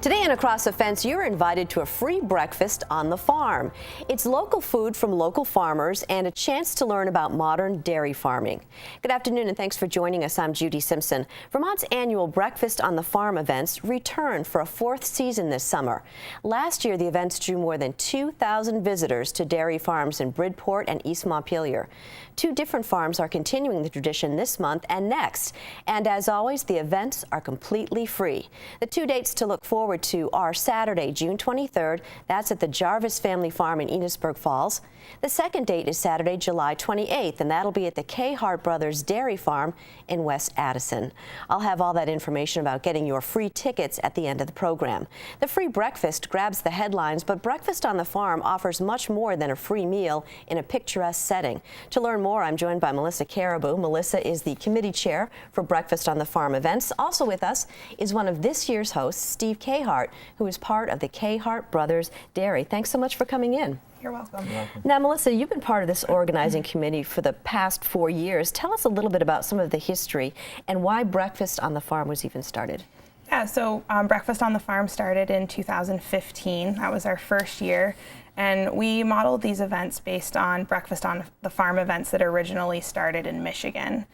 Today in Across the Fence, you're invited to a free breakfast on the farm. It's local food from local farmers and a chance to learn about modern dairy farming. Good afternoon and thanks for joining us. I'm Judy Simpson. Vermont's annual Breakfast on the Farm events return for a fourth season this summer. Last year, the events drew more than 2,000 visitors to dairy farms in Bridport and East Montpelier. Two different farms are continuing the tradition this month and next. And as always, the events are completely free. The two dates to look forward to are Saturday, June 23rd. That's at the Jarvis Family Farm in Enosburg Falls. The second date is Saturday, July 28th, and that'll be at the Hart Brothers Dairy Farm in West Addison. I'll have all that information about getting your free tickets at the end of the program. The free breakfast grabs the headlines, but Breakfast on the Farm offers much more than a free meal in a picturesque setting. To learn more, I'm joined by Melissa Caribou. Melissa is the committee chair for Breakfast on the Farm events. Also with us is one of this year's hosts, Steve Hart, who is part of the Hart Brothers Dairy. Thanks so much for coming in. You're welcome. You're welcome. Now, Melissa, you've been part of this organizing committee for the past 4 years. Tell us a little bit about some of the history and why Breakfast on the Farm was even started. Yeah, so Breakfast on the Farm started in 2015. That was our first year. And we modeled these events based on Breakfast on the Farm events that originally started in Michigan.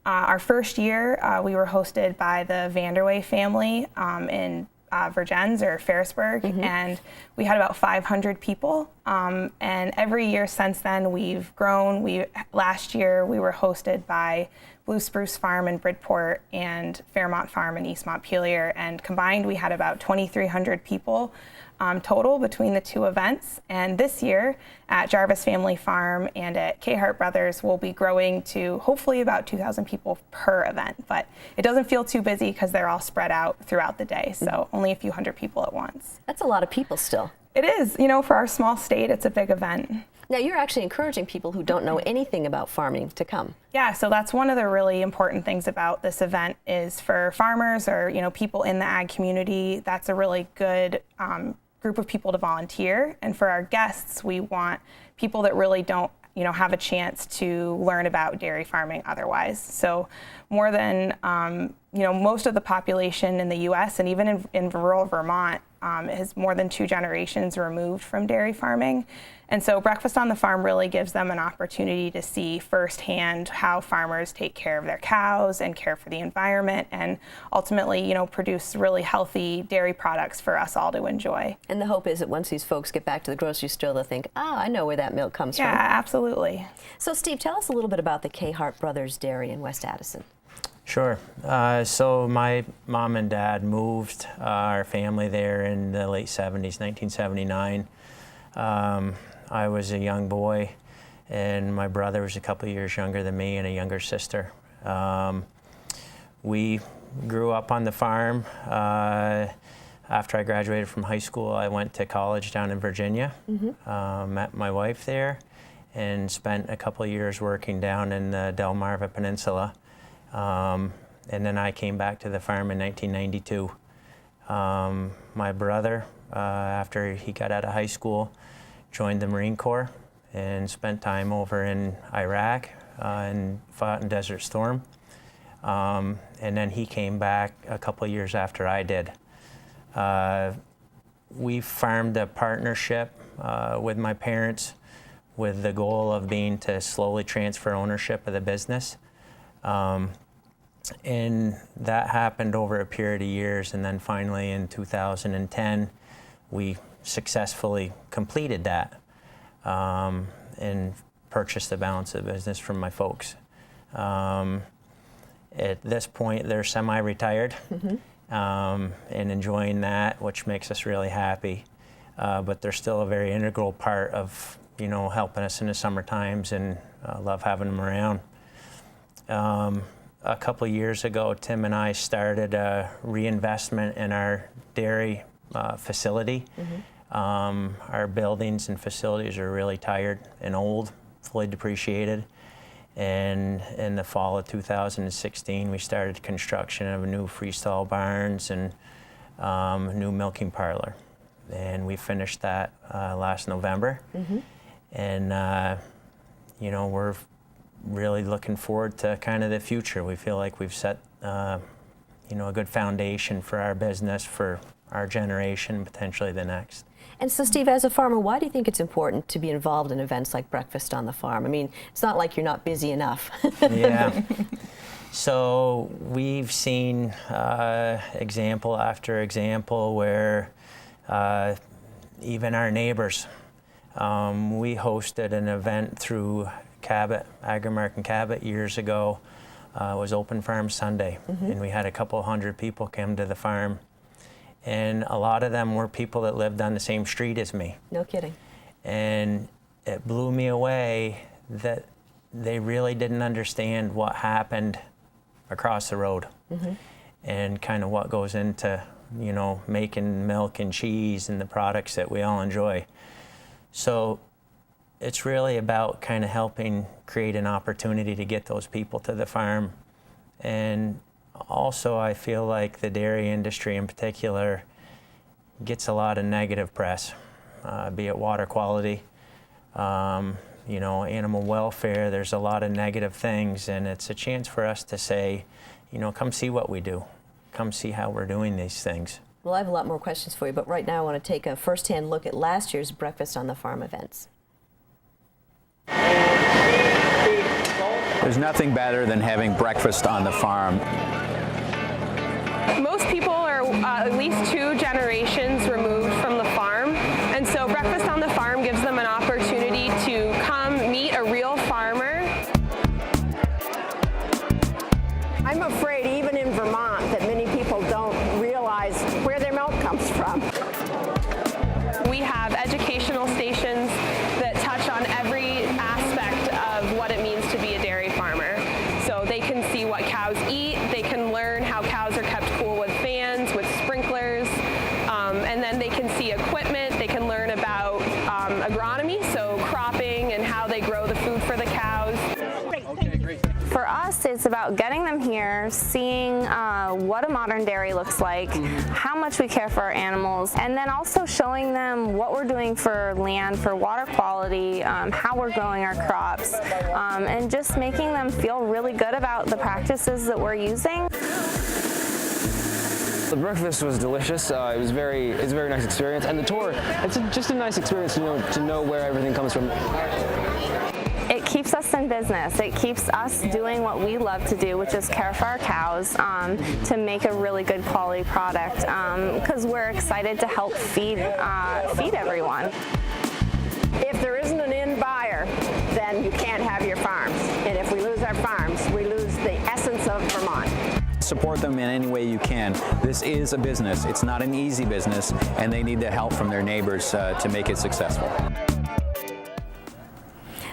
Our first year, we were hosted by the Vanderway family in Vergennes or Ferrisburg, and we had about 500 people. And every year since then, we've grown. Last year, we were hosted by Blue Spruce Farm in Bridport and Fairmont Farm in East Montpelier, and combined, we had about 2,300 people total between the two events. And this year at Jarvis Family Farm and at Hart Brothers, we'll be growing to hopefully about 2,000 people per event. But it doesn't feel too busy because they're all spread out throughout the day, so only a few hundred people at once. That's a lot of people still. It is. You know, for our small state, it's a big event. Now, you're actually encouraging people who don't know anything about farming to come. Yeah, so that's one of the really important things about this event is for farmers or, you know, people in the ag community, that's a really good group of people to volunteer. And for our guests, we want people that really don't, you know, have a chance to learn about dairy farming otherwise. So more than, you know, most of the population in the U.S. and even in rural Vermont is more than 2 generations removed from dairy farming. And so Breakfast on the Farm really gives them an opportunity to see firsthand how farmers take care of their cows and care for the environment and ultimately, you know, produce really healthy dairy products for us all to enjoy. And the hope is that once these folks get back to the grocery store, they'll think, oh, I know where that milk comes from. Yeah, absolutely. So Steve, tell us a little bit about the Hart Brothers Dairy in West Addison. Sure. So my mom and dad moved our family there in the late 70s, 1979. I was a young boy, and my brother was a couple of years younger than me and a younger sister. We grew up on the farm. After I graduated from high school, I went to college down in Virginia, met my wife there, and spent a couple of years working down in the Delmarva Peninsula. And then I came back to the farm in 1992. My brother, after he got out of high school, joined the Marine Corps and spent time over in Iraq and fought in Desert Storm. And then he came back a couple of years after I did. We farmed a partnership with my parents with the goal of being to slowly transfer ownership of the business. And that happened over a period of years, and then finally in 2010, we successfully completed that and purchased the balance of the business from my folks. At this point, they're semi-retired and enjoying that, which makes us really happy. But they're still a very integral part of, you know, helping us in the summer times, and love having them around. A couple of years ago, Tim and I started a reinvestment in our dairy facility. Our buildings and facilities are really tired and old, fully depreciated. And in the fall of 2016, we started construction of new freestall barns and new milking parlor. And we finished that last November. And, you know, we're really looking forward to kind of the future. We feel like we've set, you know, a good foundation for our business, for our generation, potentially the next. And so, Steve, as a farmer, why do you think it's important to be involved in events like Breakfast on the Farm? I mean, it's not like you're not busy enough. Yeah. So we've seen example after example where even our neighbors, we hosted an event through Cabot, Agri-American Cabot years ago. It was Open Farm Sunday, and we had a couple hundred people come to the farm. And a lot of them were people that lived on the same street as me. No kidding. And it blew me away that they really didn't understand what happened across the road and kind of what goes into, you know, making milk and cheese and the products that we all enjoy. So it's really about kind of helping create an opportunity to get those people to the farm. And also, I feel like the dairy industry in particular gets a lot of negative press, be it water quality, you know, animal welfare. There's a lot of negative things, and it's a chance for us to say, you know, come see what we do. Come see how we're doing these things. Well, I have a lot more questions for you, but right now I want to take a first-hand look at last year's Breakfast on the Farm events. There's nothing better than having breakfast on the farm. Most people are at least 2 generations removed from the farm, and so Breakfast on the Farm gives them an opportunity to come meet a real farmer. I'm afraid even in Vermont that many people don't realize where their milk comes from. We have educational stations that touch on every aspect of what it means to be a dairy farmer. So they can see what cows eat, they can learn how cows are kept cool with fans, with sprinklers, and then they can see equipment, they can learn about agronomy, so cropping and how they grow the food for the cows. For us, it's about getting them here, seeing what a modern dairy looks like, how much we care for our animals, and then also showing them what we're doing for land, for water quality, how we're growing our crops, and just making them feel really good about the practices that we're using. The breakfast was delicious. It's a very nice experience, and the tour, it's just a nice experience to know where everything comes from. It keeps us in business. It keeps us doing what we love to do, which is care for our cows, to make a really good quality product, because we're excited to help feed everyone. If there isn't an end buyer, then you can't have your farms. And if we lose our farms, we lose the essence of Vermont. Support them in any way you can. This is a business. It's not an easy business, and they need the help from their neighbors to make it successful.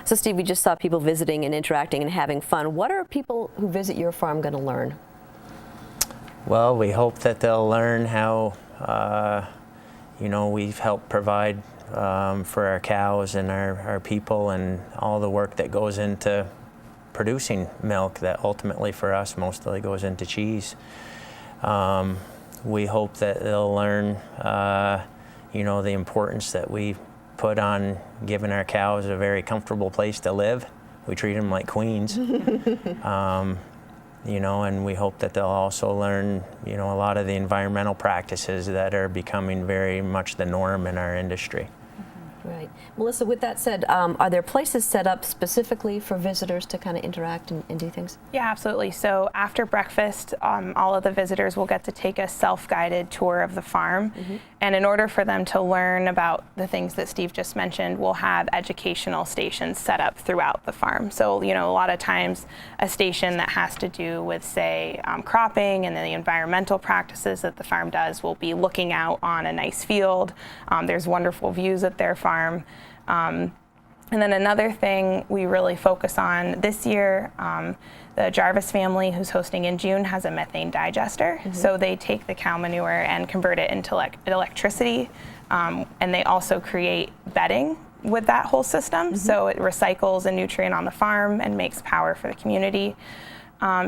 So, Steve, we just saw people visiting and interacting and having fun. What are people who visit your farm going to learn? Well, we hope that they'll learn how, you know, we've helped provide for our cows and our people and all the work that goes into producing milk that ultimately for us mostly goes into cheese. We hope that they'll learn, you know, the importance that we put on giving our cows a very comfortable place to live. We treat them like queens. You know, and we hope that they'll also learn, you know, a lot of the environmental practices that are becoming very much the norm in our industry. Right. Melissa, with that said, are there places set up specifically for visitors to kind of interact and do things? Yeah, absolutely. So after breakfast, all of the visitors will get to take a self-guided tour of the farm. And in order for them to learn about the things that Steve just mentioned, we'll have educational stations set up throughout the farm. So, you know, a lot of times a station that has to do with, say, cropping and the environmental practices that the farm does will be looking out on a nice field. There's wonderful views at their farm. And then another thing we really focus on this year, the Jarvis family, who's hosting in June, has a methane digester. So they take the cow manure and convert it into electricity. And they also create bedding with that whole system. So it recycles a nutrient on the farm and makes power for the community.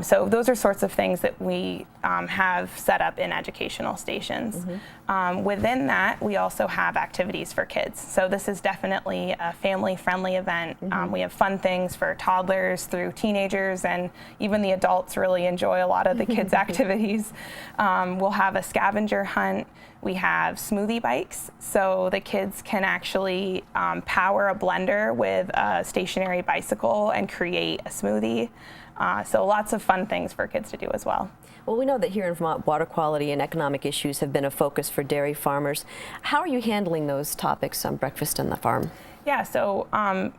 So those are sorts of things that we have set up in educational stations. Within that, we also have activities for kids. So this is definitely a family-friendly event. We have fun things for toddlers through teenagers, and even the adults really enjoy a lot of the kids' activities. We'll have a scavenger hunt. We have smoothie bikes, so the kids can actually power a blender with a stationary bicycle and create a smoothie. So lots of fun things for kids to do as well. Well, we know that here in Vermont, water quality and economic issues have been a focus for dairy farmers. How are you handling those topics on Breakfast on the Farm? Yeah, so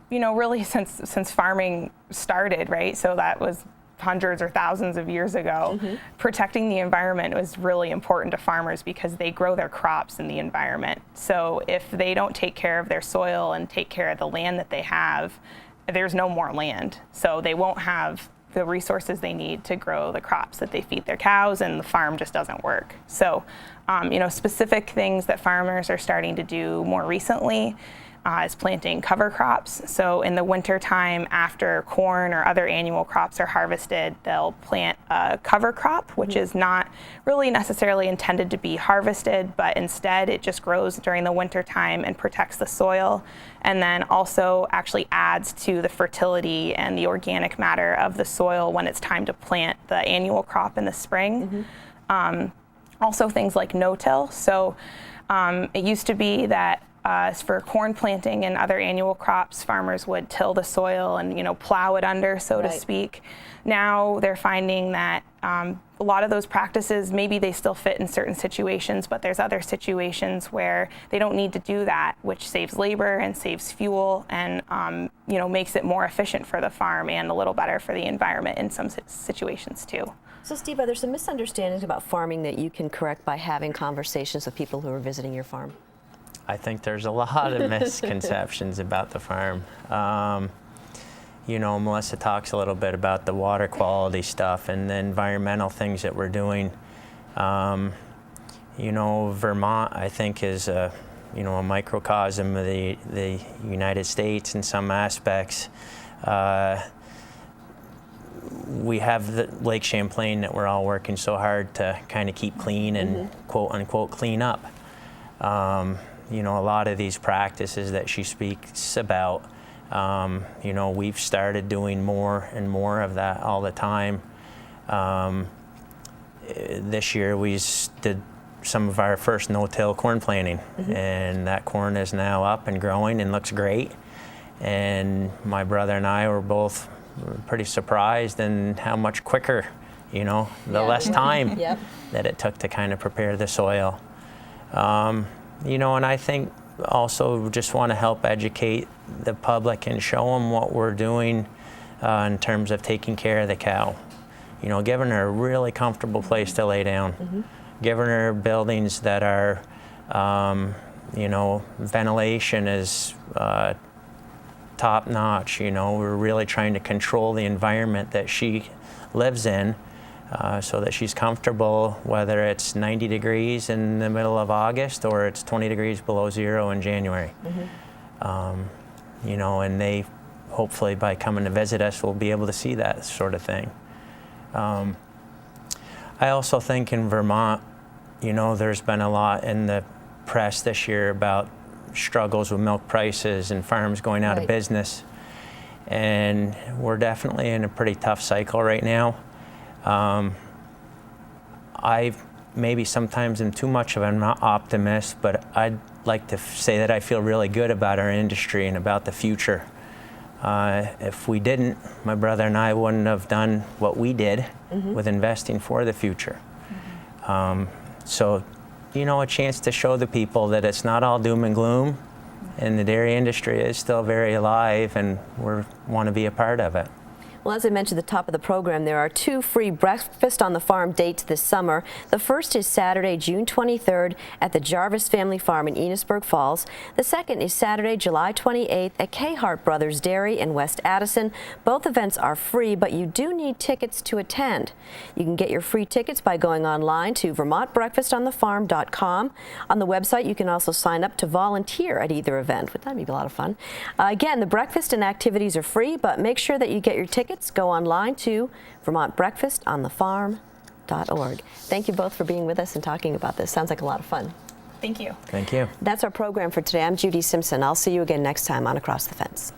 you know, really since farming started, right? So that was hundreds or thousands of years ago. Protecting the environment was really important to farmers because they grow their crops in the environment. So if they don't take care of their soil and take care of the land that they have, there's no more land. So they won't have the resources they need to grow the crops that they feed their cows, and the farm just doesn't work. So, you know, specific things that farmers are starting to do more recently is planting cover crops. So in the winter time, after corn or other annual crops are harvested, they'll plant a cover crop, which is not really necessarily intended to be harvested, but instead it just grows during the winter time and protects the soil, and then also actually adds to the fertility and the organic matter of the soil when it's time to plant the annual crop in the spring. Also things like no-till. So it used to be that for corn planting and other annual crops, farmers would till the soil and, you know, plow it under, so to speak. Now they're finding that a lot of those practices, maybe they still fit in certain situations, but there's other situations where they don't need to do that, which saves labor and saves fuel and, you know, makes it more efficient for the farm and a little better for the environment in some situations too. So Steve, are there some misunderstandings about farming that you can correct by having conversations with people who are visiting your farm? I think there's a lot of misconceptions about the farm. You know, Melissa talks a little bit about the water quality stuff and the environmental things that we're doing. You know, Vermont, I think, is a microcosm of the United States in some aspects. We have the Lake Champlain that we're all working so hard to kind of keep clean and quote unquote clean up. You know, a lot of these practices that she speaks about, you know, we've started doing more and more of that all the time. This year we did some of our first no-till corn planting, and that corn is now up and growing and looks great. And my brother and I were both pretty surprised in how much quicker, you know, the less time that it took to kind of prepare the soil. You know, and I think also just want to help educate the public and show them what we're doing in terms of taking care of the cow. You know, giving her a really comfortable place to lay down, giving her buildings that are, you know, ventilation is top notch. You know, we're really trying to control the environment that she lives in. So that she's comfortable, whether it's 90 degrees in the middle of August or it's 20 degrees below zero in January. You know, and they hopefully by coming to visit us will be able to see that sort of thing. I also think in Vermont, you know, there's been a lot in the press this year about struggles with milk prices and farms going out of business. And we're definitely in a pretty tough cycle right now. I maybe sometimes am too much of an optimist, but I'd like to say that I feel really good about our industry and about the future. If we didn't, my brother and I wouldn't have done what we did with investing for the future. So, you know, a chance to show the people that it's not all doom and gloom, and the dairy industry is still very alive, and we want to be a part of it. Well, as I mentioned at the top of the program, there are 2 free Breakfast on the Farm dates this summer. The first is Saturday, June 23rd at the Jarvis Family Farm in Enosburg Falls. The second is Saturday, July 28th at Hart Brothers Dairy in West Addison. Both events are free, but you do need tickets to attend. You can get your free tickets by going online to VermontBreakfastOnTheFarm.com. On the website, you can also sign up to volunteer at either event. Would that be a lot of fun? Again, the breakfast and activities are free, but make sure that you get your tickets. Go online to VermontBreakfastOnTheFarm.org. Thank you both for being with us and talking about this. Sounds like a lot of fun. Thank you. Thank you. That's our program for today. I'm Judy Simpson. I'll see you again next time on Across the Fence.